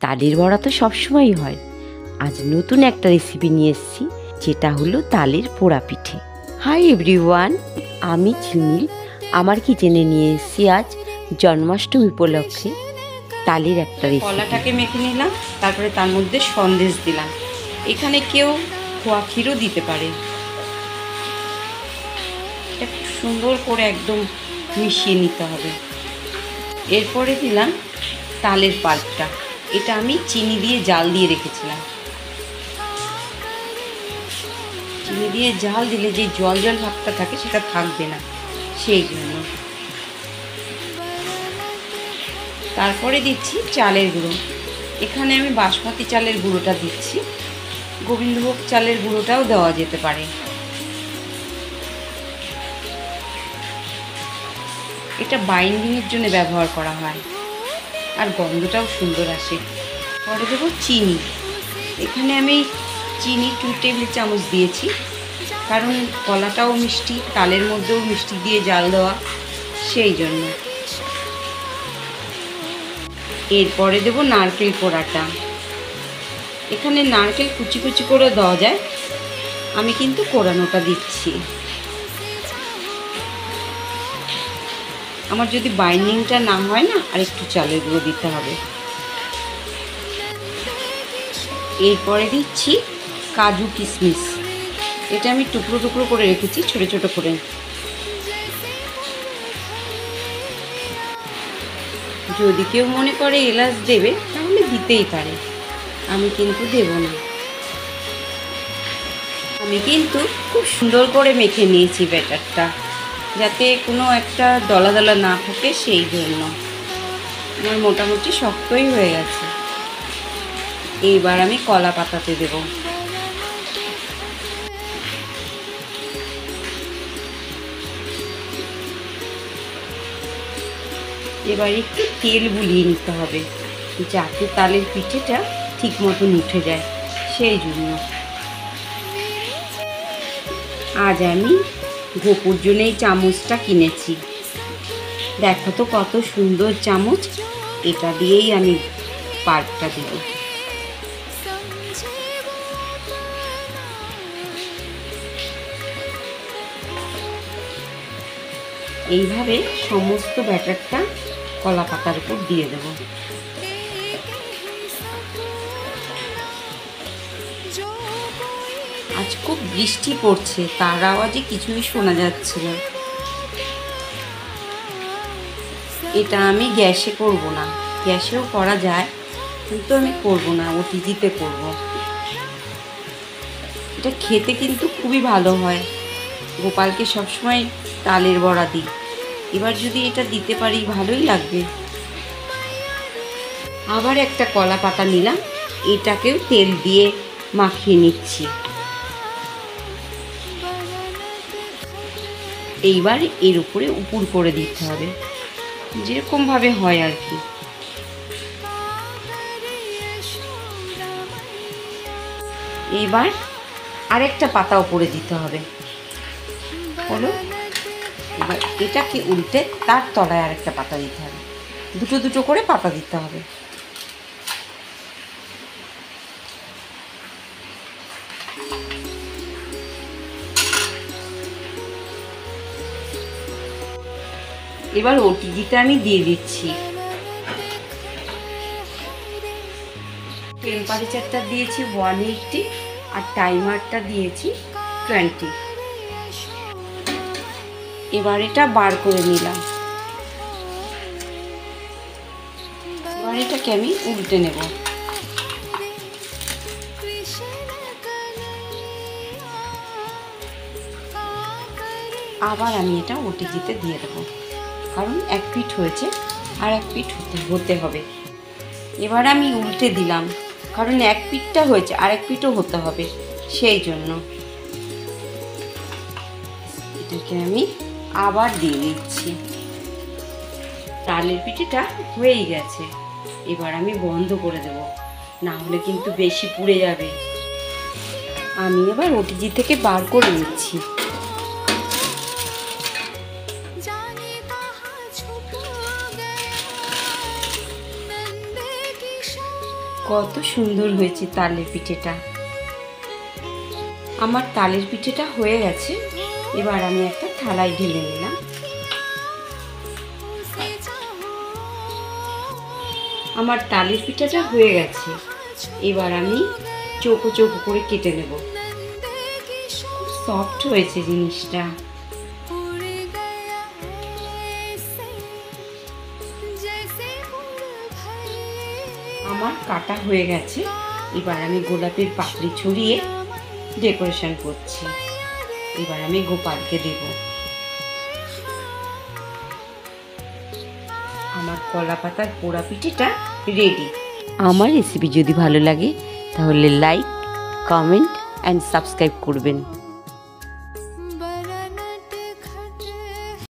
তালের বড়া তো সবসময়ই হয়, আজ নতুন একটা রেসিপি নিয়ে এসেছি, যেটা হলো তালের পোড়া পিঠে। হাই এভরিওয়ান, আমি ঝিলমিল আমার কিচেনে নিয়ে এসেছি আজ জন্মাষ্টমী উপলক্ষে তালের একটা রেসিপি। কলাটাকে মেখে নিলাম, তারপরে তার মধ্যে সন্দেশ দিলাম। এখানে কেউ খোয়া ক্ষীরও দিতে পারে। এটা খুব সুন্দর করে একদম মিশিয়ে নিতে হবে। এরপরে দিলাম তালের পাল্পটা। এটা আমি চিনি দিয়ে জাল দিয়ে রেখেছিলাম। চিনি দিয়ে জাল দিলে যে জল জল ভাবটা থাকে সেটা থাকবে না, সেই জন্য। তারপরে দিচ্ছি চালের গুঁড়ো। এখানে আমি বাসমতি চালের গুঁড়োটা দিচ্ছি, গোবিন্দভোগ চালের গুঁড়োটাও দেওয়া যেতে পারে। এটা বাইন্ডিংয়ের জন্য ব্যবহার করা হয়, আর গন্ধটাও সুন্দর আসে। পরে দেবো চিনি। এখানে আমি চিনি 2 টেবিল চামচ দিয়েছি, কারণ কলাটাও মিষ্টি, তালের মধ্যেও মিষ্টি দিয়ে জাল দেওয়া, সেই জন্য। এরপরে দেবো নারকেল কোড়াটা। এখানে নারকেল কুচি কুচি করে দেওয়া যায়, আমি কিন্তু কোড়ানোটা দিচ্ছি। আমার যদি বাইন্ডিংটা না হয় না, আর একটু চালের গুঁড়ো দিতে হবে। এরপরে দিচ্ছি কাজু কিশমিশ। এটা আমি টুকরো টুকরো করে রেখেছি, ছোট ছোট করে। যদি কেউ মনে করে এলাচ দেবে তাহলে দিতেই পারে, আমি কিন্তু দেব না। আমি কিন্তু খুব সুন্দর করে মেখে নিয়েছি ব্যাটারটা, যাতে কোনো একটা দলা দলা না থাকে, সেই জন্য। আমার মোটামুটি শক্তই হয়ে গেছে। এইবার আমি কলা পাতাতে দেব। এবার একটু তেল বুলিয়ে নিতে হবে, যাতে তালের পিঠেটা ঠিক মতন উঠে যায়, সেই জন্য। আজ আমি গোপুর জন্য এই চামচটা কিনেছি। দেখো তো কত সুন্দর চামচ। এটা দিয়েই আমি পাল্পটা দেব। এইভাবে সমস্ত ব্যাটারটা কলা পাতার উপর দিয়ে দেব। আজ খুব বৃষ্টি পড়ছে, তার আওয়াজে কিছুই শোনা যাচ্ছে না। এটা আমি গ্যাসে করব না, গ্যাসেও করা যায়, কিন্তু আমি করব না, ওটিজিতে করব। এটা খেতে কিন্তু খুবই ভালো হয়। গোপালকে সবসময় তালের বড়া দিই, এবার যদি এটা দিতে পারি ভালোই লাগবে। আবার একটা কলা পাতা নিলাম, এটাকেও তেল দিয়ে মাখিয়ে নিচ্ছি। এইবার এর উপরে উপুর করে দিতে হবে, যেরকমভাবে হয় আর কি। এবার আরেকটা পাতা উপরে দিতে হবে, হলো। এবার এটাকে উল্টে তার তলায় আরেকটা পাতা দিতে হবে, দুটো দুটো করে পাতা দিতে হবে। এবার ওটিজিটা আমি দিয়ে দিচ্ছি। টেম্পারেচারটা দিয়েছি 180, আর টাইমারটা দিয়েছি 20। এবার এটা বার করে নিলাম। এবার এটাকে আমি উল্টে নেব। আবার আমি এটা ওটিজিতে দিয়ে দেবো, কারণ এক পিঠ হয়েছে, আর এক পিঠ হতে হবে। এবার আমি উল্টে দিলাম, কারণ এক পিঠটা হয়েছে, আর এক পিঠও হতে হবে, সেই জন্য। এটাকে আমি আবার দিয়ে দিচ্ছি। তালের পিঠেটা হয়েই গেছে। এবার আমি বন্ধ করে দেব, না হলে কিন্তু বেশি পুড়ে যাবে। আমি এবার ওটিজি থেকে বার করে নিচ্ছি। কত সুন্দর হয়েছে তালের পিঠেটা। আমার তালের পিঠেটা হয়ে গেছে, এবার আমি একটা থালায় ঢেলে নিলাম। আমার তালের পিঠাটা হয়ে গেছে, এবার আমি চৌকো চৌকো করে কেটে নেব। সফট হয়েছে জিনিসটা। আমার কাটা হয়ে গেছে, এবার আমি গোলাপের পাপড়ি ছড়িয়ে ডেকোরেশন করছি। এবার আমি গোপালকে দেব। আমার কলা পাতার পোড়া পিঠেটা রেডি। আমার রেসিপি যদি ভালো লাগে তাহলে লাইক, কমেন্ট অ্যান্ড সাবস্ক্রাইব করবেন।